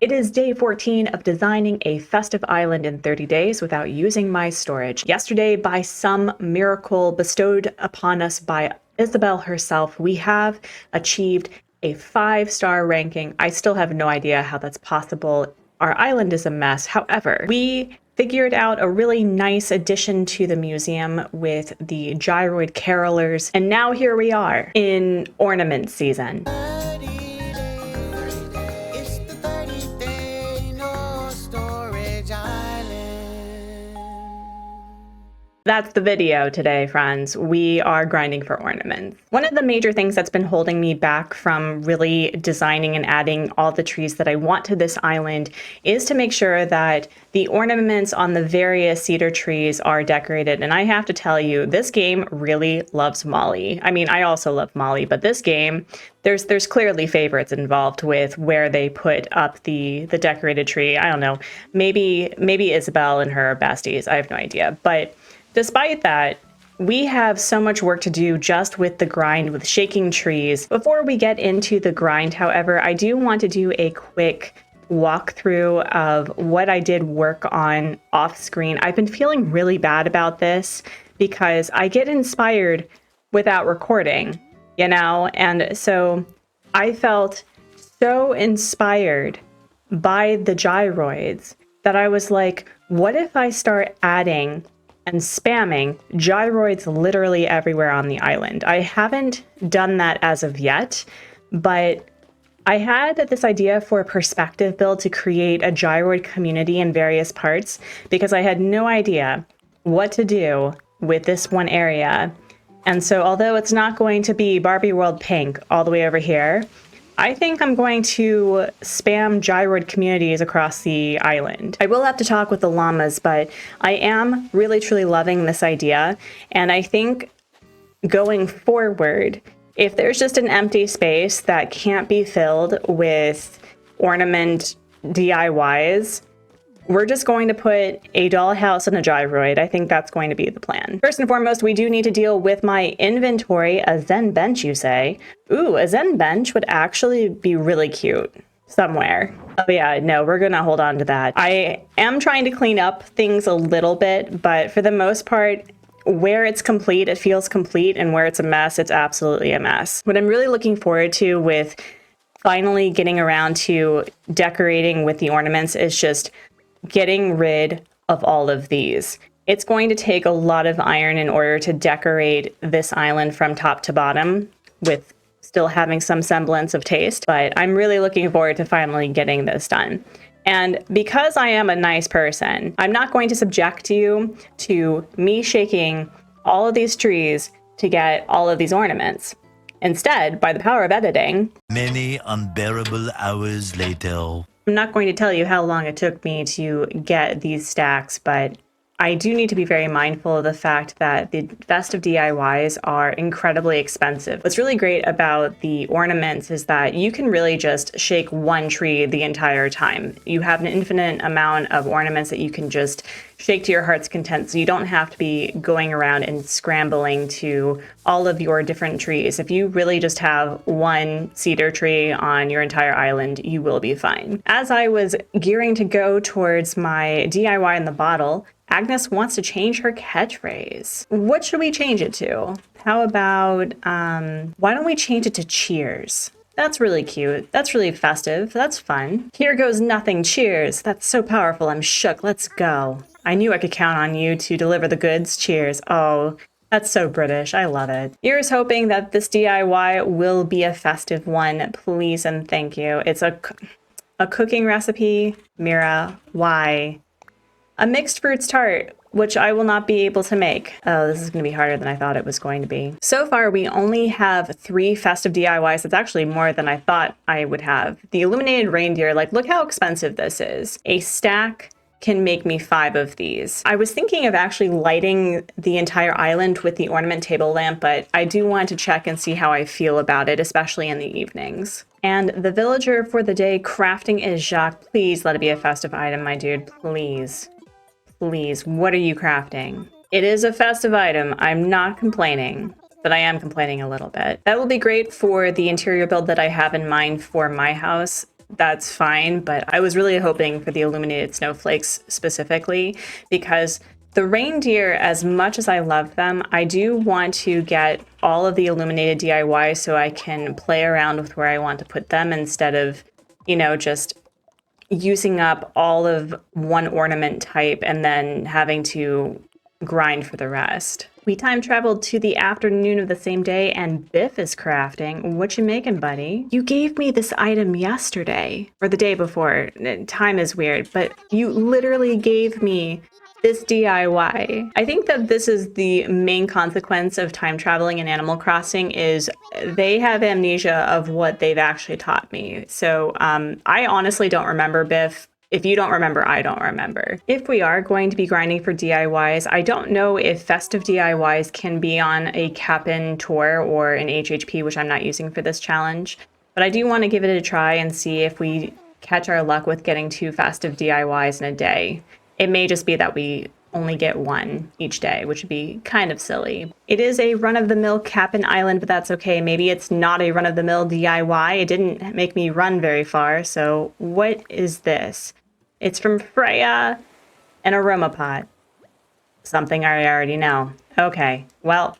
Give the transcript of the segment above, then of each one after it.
It is day 14 of designing a festive island in 30 days without using my storage. Yesterday, by some miracle bestowed upon us by Isabel herself, we have achieved a 5-star ranking. I still have no idea how that's possible. Our island is a mess. However, we figured out a really nice addition to the museum with the gyroid carolers, and now here we are in ornament season. That's the video today, friends. We are grinding for ornaments. One of the major things that's been holding me back from really designing and adding all the trees that I want to this island is to make sure that the ornaments on the various cedar trees are decorated. And I have to tell you, this game really loves Molly. I mean, I also love Molly, but this game, there's clearly favorites involved with where they put up the decorated tree. I don't know, maybe Isabel and her are besties. I have no idea. But despite that, we have so much work to do just with the grind with shaking trees. Before we get into the grind, however, I do want to do a quick walkthrough of what I did work on off screen. I've been feeling really bad about this because I get inspired without recording, you know? And so I felt so inspired by the gyroids that I was like, what if I start adding and spamming gyroids literally everywhere on the island? I haven't done that as of yet, but I had this idea for a perspective build to create a gyroid community in various parts because I had no idea what to do with this one area. And so although it's not going to be Barbie World Pink all the way over here, I think I'm going to spam gyroid communities across the island. I will have to talk with the llamas, but I am really, truly loving this idea. And I think going forward, if there's just an empty space that can't be filled with ornament DIYs, we're just going to put a dollhouse and a gyroid. I think that's going to be the plan. First and foremost, we do need to deal with my inventory. A Zen bench, you say? Ooh, a Zen bench would actually be really cute somewhere. Oh yeah, no, we're gonna hold on to that. I am trying to clean up things a little bit, but for the most part, where it's complete, it feels complete, and where it's a mess, it's absolutely a mess. What I'm really looking forward to with finally getting around to decorating with the ornaments is just getting rid of all of these. It's going to take a lot of iron in order to decorate this island from top to bottom with still having some semblance of taste, but I'm really looking forward to finally getting this done. And because I am a nice person, I'm not going to subject you to me shaking all of these trees to get all of these ornaments. Instead, by the power of editing, many unbearable hours later, I'm not going to tell you how long it took me to get these stacks, but I do need to be very mindful of the fact that the festive DIYs are incredibly expensive. What's really great about the ornaments is that you can really just shake one tree the entire time. You have an infinite amount of ornaments that you can just shake to your heart's content, so you don't have to be going around and scrambling to all of your different trees. If you really just have one cedar tree on your entire island, you will be fine. As I was gearing to go towards my DIY in the bottle, Agnes wants to change her catchphrase. What should we change it to? How about, why don't we change it to cheers? That's really cute. That's really festive. That's fun. Here goes nothing. Cheers. That's so powerful. I'm shook. Let's go. I knew I could count on you to deliver the goods. Cheers. Oh, that's so British. I love it. Here's hoping that this DIY will be a festive one. Please and thank you. It's a cooking recipe. Mira, why? A mixed fruits tart, which I will not be able to make. Oh, this is going to be harder than I thought it was going to be. So far, we only have 3 festive DIYs. That's actually more than I thought I would have. The illuminated reindeer, like, look how expensive this is. A stack can make me 5 of these. I was thinking of actually lighting the entire island with the ornament table lamp, but I do want to check and see how I feel about it, especially in the evenings. And the villager for the day crafting is Jacques. Please let it be a festive item, my dude, please. Please, what are you crafting? It is a festive item. I'm not complaining, but I am complaining a little bit. That will be great for the interior build that I have in mind for my house. that's fine, but I was really hoping for the illuminated snowflakes specifically because the reindeer, as much as I love them, I do want to get all of the illuminated DIY so I can play around with where I want to put them instead of, you know, just using up all of one ornament type and then having to grind for the rest. We time traveled to the afternoon of the same day and Biff is crafting. What you making, buddy? You gave me this item yesterday or the day before. Time is weird, but you literally gave me this DIY. I think that this is the main consequence of time traveling in Animal Crossing is they have amnesia of what they've actually taught me. So I honestly don't remember Biff. If you don't remember, I don't remember. If we are going to be grinding for DIYs, I don't know if festive DIYs can be on a Cap'n tour or an HHP, which I'm not using for this challenge. But I do want to give it a try and see if we catch our luck with getting 2 festive DIYs in a day. It may just be that we only get 1 each day, which would be kind of silly. It is a run-of-the-mill Cap'n Island, but that's okay. Maybe it's not a run-of-the-mill DIY. It didn't make me run very far, so what is this? It's from Freya, an aroma pot. Something I already know. Okay, well,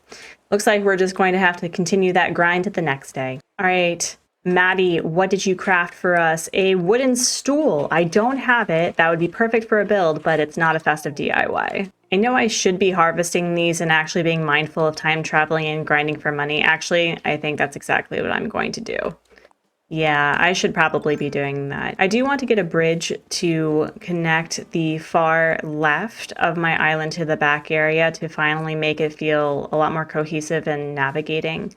looks like we're just going to have to continue that grind to the next day. All right. Maddie, what did you craft for us? A wooden stool. I don't have it. That would be perfect for a build, but it's not a festive DIY. I know I should be harvesting these and actually being mindful of time traveling and grinding for money. Actually, I think that's exactly what I'm going to do. Yeah, I should probably be doing that. I do want to get a bridge to connect the far left of my island to the back area to finally make it feel a lot more cohesive and navigating.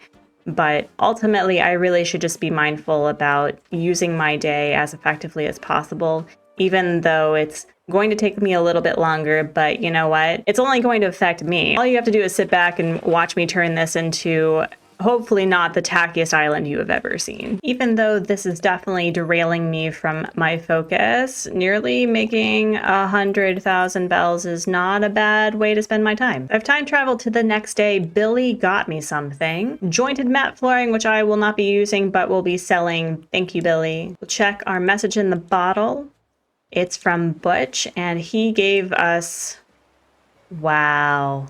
But ultimately, I really should just be mindful about using my day as effectively as possible, even though it's going to take me a little bit longer. But you know what? It's only going to affect me. All you have to do is sit back and watch me turn this into hopefully not the tackiest island you have ever seen. Even though this is definitely derailing me from my focus, nearly making 100,000 bells is not a bad way to spend my time. I've time traveled to the next day. Billy got me something. Jointed mat flooring, which I will not be using, but will be selling. Thank you, Billy. We'll check our message in the bottle. It's from Butch, and he gave us, wow,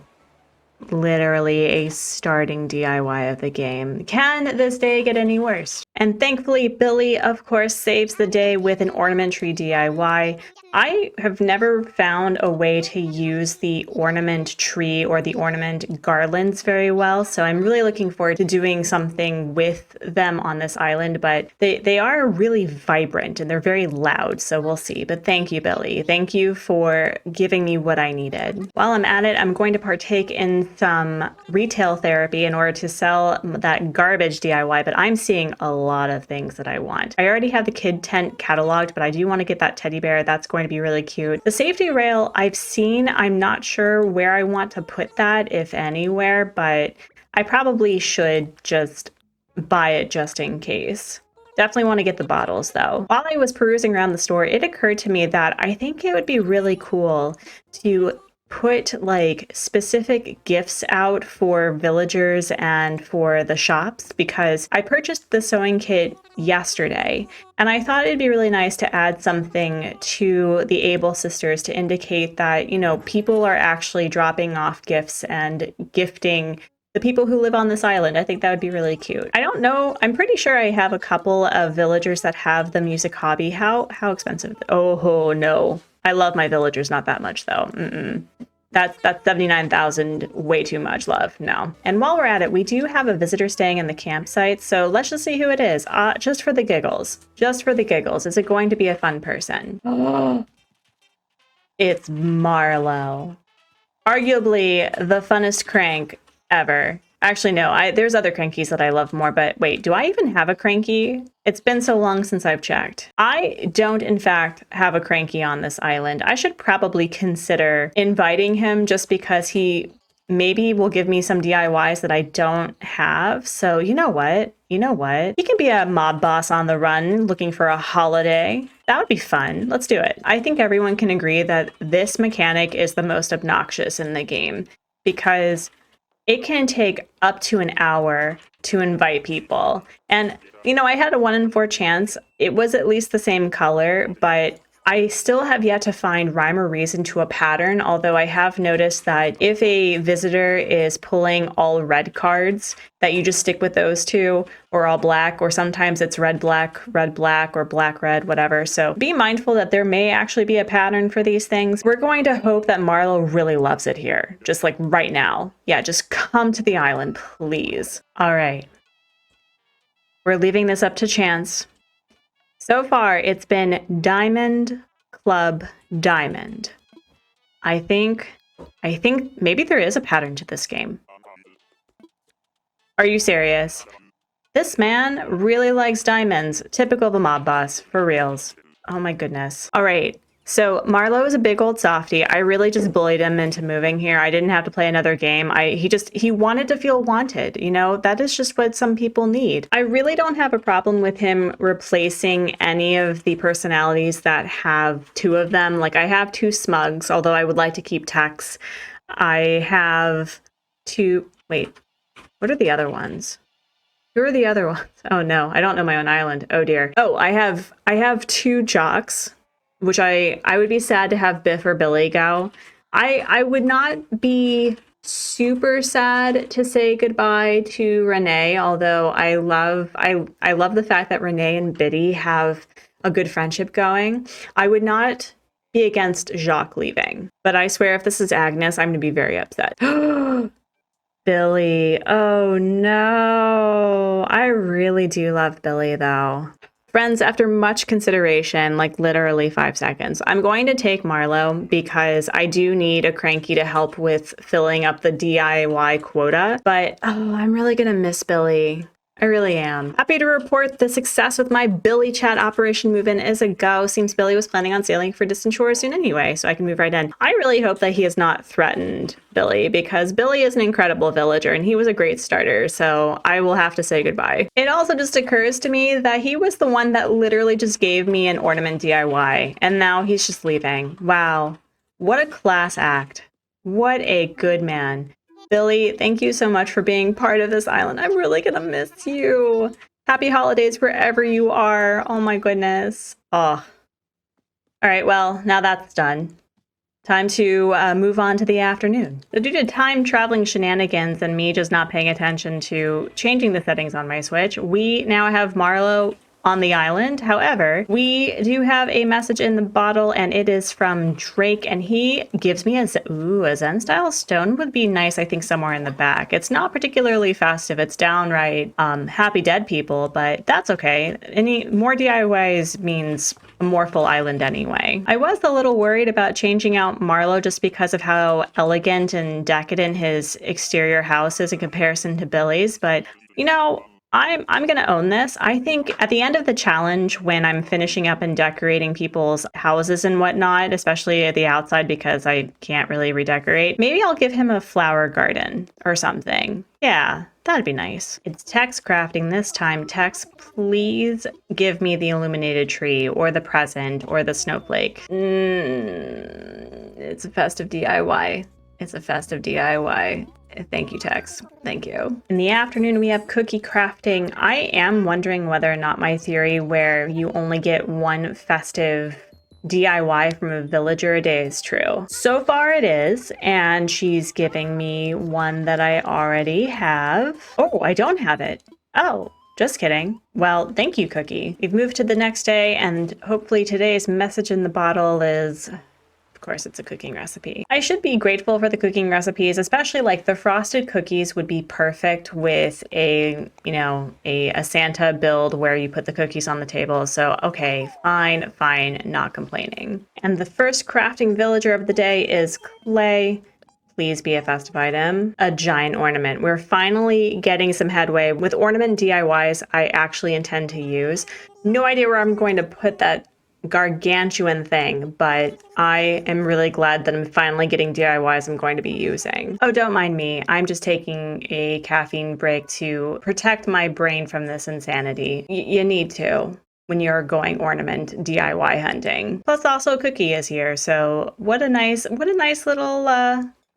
literally a starting DIY of the game. Can this day get any worse? And thankfully, Billy, of course, saves the day with an ornament tree DIY. I have never found a way to use the ornament tree or the ornament garlands very well, so I'm really looking forward to doing something with them on this island, but they are really vibrant and they're very loud, so we'll see. But thank you, Billy. Thank you for giving me what I needed. While I'm at it, I'm going to partake in some retail therapy in order to sell that garbage DIY, but I'm seeing a lot of things that I want. I already have the kid tent cataloged, but I do want to get that teddy bear. That's going to be really cute. The safety rail I've seen, I'm not sure where I want to put that, if anywhere, but I probably should just buy it just in case. Definitely want to get the bottles though. While I was perusing around the store, it occurred to me that I think it would be really cool to put like specific gifts out for villagers and for the shops, because I purchased the sewing kit yesterday and I thought it'd be really nice to add something to the Able sisters to indicate that, you know, people are actually dropping off gifts and gifting the people who live on this island. I think that would be really cute. I don't know. I'm pretty sure I have a couple of villagers that have the music hobby. How expensive? Oh no. I love my villagers not that much though. That's 79,000, way too much, love. No. And while we're at it, we do have a visitor staying in the campsite, so let's just see who it is. Just for the giggles. Just for the giggles. Is it going to be a fun person? It's Marlo. Arguably the funnest crank ever. Actually, no, there's other crankies that I love more, but wait, do I even have a cranky? It's been so long since I've checked. I don't, in fact, have a cranky on this island. I should probably consider inviting him just because he maybe will give me some DIYs that I don't have. So you know what? He can be a mob boss on the run looking for a holiday. That would be fun. Let's do it. I think everyone can agree that this mechanic is the most obnoxious in the game because it can take up to an hour to invite people. And, you know, I had a 1 in 4 chance. It was at least the same color, but I still have yet to find rhyme or reason to a pattern, although I have noticed that if a visitor is pulling all red cards, that you just stick with those two, or all black, or sometimes it's red, black, or black, red, whatever. So be mindful that there may actually be a pattern for these things. We're going to hope that Marlo really loves it here, just like right now. Yeah, just come to the island, please. All right. We're leaving this up to chance. So far, it's been diamond, club, diamond. I think maybe there is a pattern to this game. Are you serious? This man really likes diamonds. Typical of a mob boss, for reals. Oh my goodness. All right. So Marlo is a big old softie. I really just bullied him into moving here. I didn't have to play another game. He wanted to feel wanted. You know, that is just what some people need. I really don't have a problem with him replacing any of the personalities that have 2 of them. Like I have 2 smugs, although I would like to keep Tex. I have 2, wait, what are the other ones? Who are the other ones? Oh no, I don't know my own island. Oh dear. Oh, I have 2 jocks, which I would be sad to have Biff or Billy go. I would not be super sad to say goodbye to Renee, although I love the fact that Renee and Biddy have a good friendship going. I would not be against Jacques leaving, but I swear if this is Agnes, I'm going to be very upset. Billy. Oh no. I really do love Billy though. Friends, after much consideration, like literally 5 seconds, I'm going to take Marlo because I do need a cranky to help with filling up the DIY quota. But oh, I'm really gonna miss Billy. I really am. Happy to report the success with my Billy chat operation move-in is a go. Seems Billy was planning on sailing for distant shores soon anyway, so I can move right in. I really hope that he has not threatened Billy because Billy is an incredible villager and he was a great starter, so I will have to say goodbye. It also just occurs to me that he was the one that literally just gave me an ornament DIY, and now he's just leaving. Wow. What a class act. What a good man. Billy, thank you so much for being part of this island. I'm really gonna miss you. Happy holidays wherever you are. Oh my goodness. Oh. All right, well, now that's done. Time to move on to the afternoon. So due to time traveling shenanigans and me just not paying attention to changing the settings on my Switch, we now have Marlo on the island. However, we do have a message in the bottle and it is from Drake and he gives me a Zen style stone would be nice, I think, somewhere in the back. It's not particularly festive. It's downright happy dead people, but that's okay. Any more DIYs means a more full island anyway. I was a little worried about changing out Marlo just because of how elegant and decadent his exterior house is in comparison to Billy's, but you know, I'm going to own this. I think at the end of the challenge, when I'm finishing up and decorating people's houses and whatnot, especially at the outside because I can't really redecorate, maybe I'll give him a flower garden or something. Yeah, that'd be nice. It's Tex crafting this time. Tex, please give me the illuminated tree or the present or the snowflake. It's a festive DIY. It's a festive DIY. Thank you, Tex. Thank you. In the afternoon, we have cookie crafting. I am wondering whether or not my theory where you only get 1 festive DIY from a villager a day is true. So far it is, and she's giving me one that I already have. Oh, I don't have it. Oh, just kidding. Well, thank you, Cookie. We've moved to the next day, and hopefully today's message in the bottle is... Of course, it's a cooking recipe. I should be grateful for the cooking recipes, especially like the frosted cookies would be perfect with a Santa build where you put the cookies on the table. So, okay, fine, not complaining. And the first crafting villager of the day is clay. Please be a festive item. A giant ornament. We're finally getting some headway with ornament DIYs I actually intend to use. No idea where I'm going to put that gargantuan thing, but I am really glad that I'm finally getting DIYs I'm going to be using. Oh, don't mind me. I'm just taking a caffeine break to protect my brain from this insanity. You need to when you're going ornament DIY hunting. Plus also Cookie is here, so what a nice little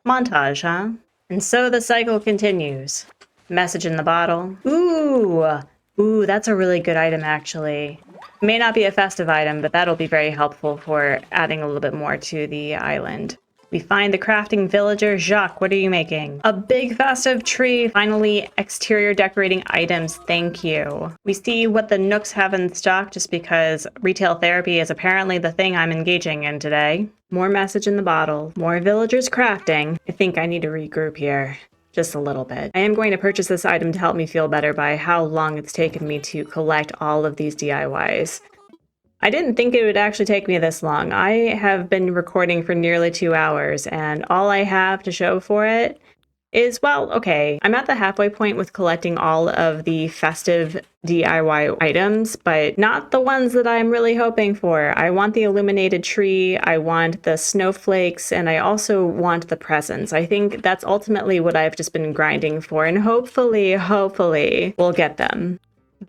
montage, huh? And so the cycle continues. Message in the bottle. Ooh, that's a really good item, actually. May not be a festive item, but that'll be very helpful for adding a little bit more to the island. We find the crafting villager. Jacques, what are you making? A big festive tree. Finally, exterior decorating items. Thank you. We see what the Nooks have in stock just because retail therapy is apparently the thing I'm engaging in today. More message in the bottle. More villagers crafting. I think I need to regroup here. Just a little bit. I am going to purchase this item to help me feel better by how long it's taken me to collect all of these DIYs. I didn't think it would actually take me this long. I have been recording for nearly 2 hours, and all I have to show for it is, well, okay, I'm at the halfway point with collecting all of the festive DIY items, but not the ones that I'm really hoping for. I want the illuminated tree, I want the snowflakes, and I also want the presents. I think that's ultimately what I've just been grinding for, and hopefully, we'll get them.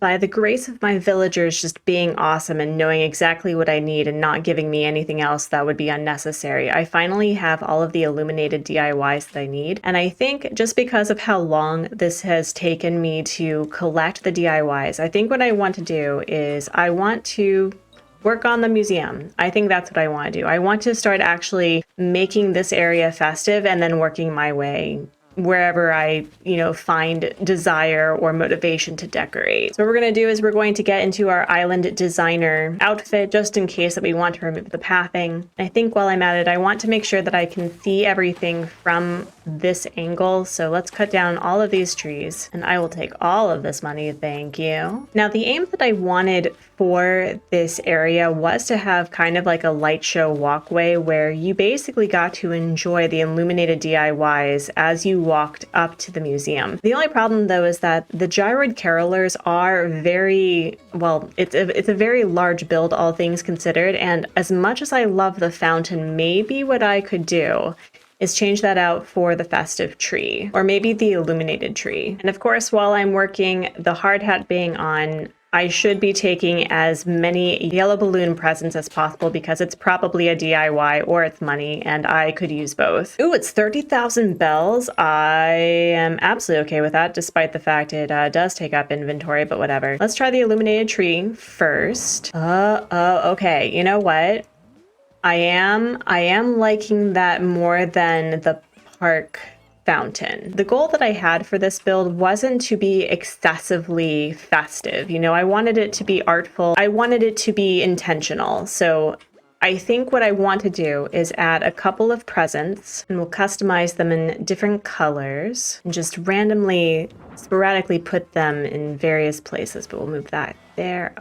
By the grace of my villagers just being awesome and knowing exactly what I need and not giving me anything else that would be unnecessary, I finally have all of the illuminated DIYs that I need. And I think just because of how long this has taken me to collect the DIYs, I think what I want to do is I want to work on the museum. I think that's what I want to do. I want to start actually making this area festive and then working my way wherever I, find desire or motivation to decorate. So what we're going to do is we're going to get into our island designer outfit just in case that we want to remove the pathing. I think while I'm at it, I want to make sure that I can see everything from this angle. So let's cut down all of these trees and I will take all of this money. Thank you. Now the aim that I wanted for this area was to have kind of like a light show walkway where you basically got to enjoy the illuminated DIYs as you walked up to the museum. The only problem though is that the gyroid carolers are very, well, it's a very large build, all things considered, and as much as I love the fountain, maybe what I could do is change that out for the festive tree, or maybe the illuminated tree. And of course, while I'm working, the hard hat being on, I should be taking as many yellow balloon presents as possible because it's probably a DIY or it's money and I could use both. Ooh, it's 30,000 bells. I am absolutely okay with that despite the fact it does take up inventory, but whatever. Let's try the illuminated tree first. Okay, you know what? I am liking that more than the park fountain. The goal that I had for this build wasn't to be excessively festive. I wanted it to be artful. I wanted it to be intentional. So I think what I want to do is add a couple of presents and we'll customize them in different colors and just randomly, sporadically put them in various places, but we'll move that there.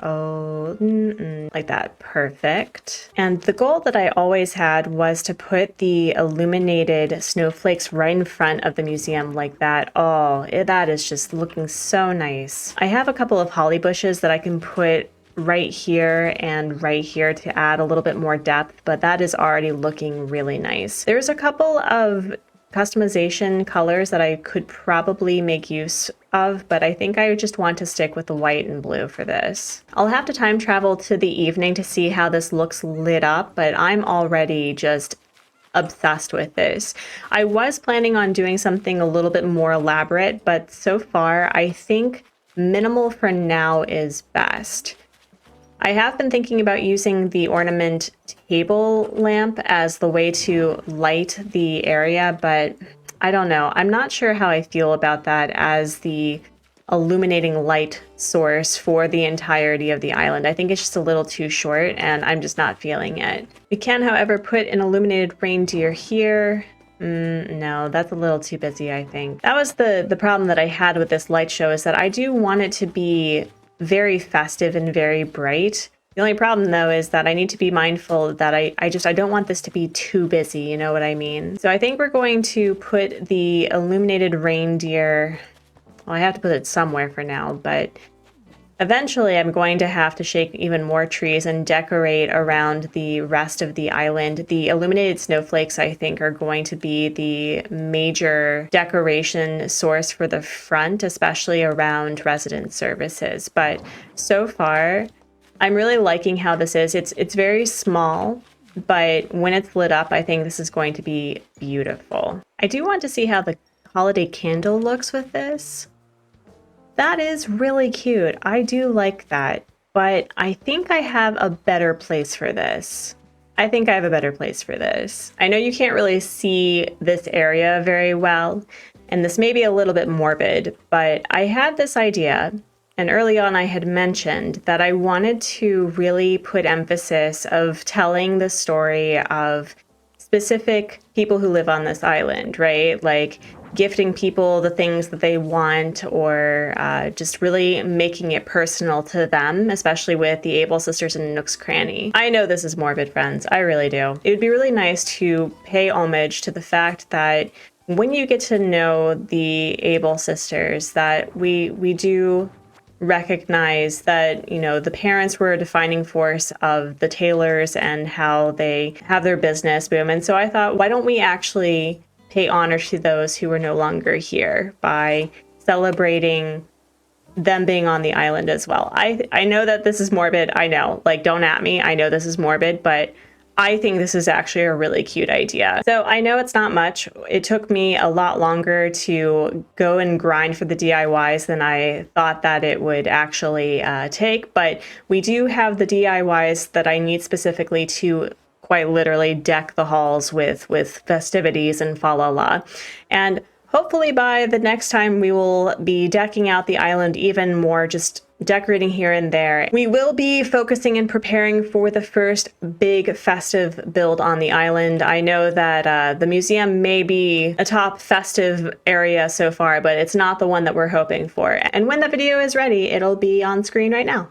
Like that. Perfect. And the goal that I always had was to put the illuminated snowflakes right in front of the museum like that. That is just looking so nice. I have a couple of holly bushes that I can put right here and right here to add a little bit more depth, but that is already looking really nice. There's a couple of customization colors that I could probably make use of, but I think I just want to stick with the white and blue for this. I'll have to time travel to the evening to see how this looks lit up, but I'm already just obsessed with this. I was planning on doing something a little bit more elaborate, but so far I think minimal for now is best. I have been thinking about using the ornament table lamp as the way to light the area, but I don't know. I'm not sure how I feel about that as the illuminating light source for the entirety of the island. I think it's just a little too short and I'm just not feeling it. We can, however, put an illuminated reindeer here. No, that's a little too busy, I think. That was the problem that I had with this light show, is that I do want it to be very festive and very bright. The only problem though is that I need to be mindful that I don't want this to be too busy, you know what I mean? So I think we're going to put the illuminated reindeer, well, I have to put it somewhere for now, but eventually I'm going to have to shake even more trees and decorate around the rest of the island. The illuminated snowflakes, I think, are going to be the major decoration source for the front, especially around resident services. But so far, I'm really liking how this is. It's very small, but when it's lit up, I think this is going to be beautiful. I do want to see how the holiday candle looks with this. That is really cute. I do like that, but I think I have a better place for this. I think I have a better place for this. I know you can't really see this area very well, and this may be a little bit morbid, but I had this idea, and early on I had mentioned that I wanted to really put emphasis of telling the story of specific people who live on this island, right? Like gifting people the things that they want, or just really making it personal to them, especially with the Able Sisters and Nook's Cranny. I know this is morbid, friends. I really do. It would be really nice to pay homage to the fact that when you get to know the Able Sisters, that we do recognize that, you know, the parents were a defining force of the Taylors and how they have their business boom. And so I thought, why don't we actually pay honor to those who are no longer here by celebrating them being on the island as well. I know that this is morbid. I know, like, don't at me. I know this is morbid, but I think this is actually a really cute idea. So I know it's not much. It took me a lot longer to go and grind for the DIYs than I thought that it would actually take, but we do have the DIYs that I need specifically to quite literally deck the halls with festivities and fa la la. And hopefully by the next time we will be decking out the island even more, just decorating here and there. We will be focusing and preparing for the first big festive build on the island. I know that the museum may be a top festive area so far, but it's not the one that we're hoping for. And when the video is ready, it'll be on screen right now.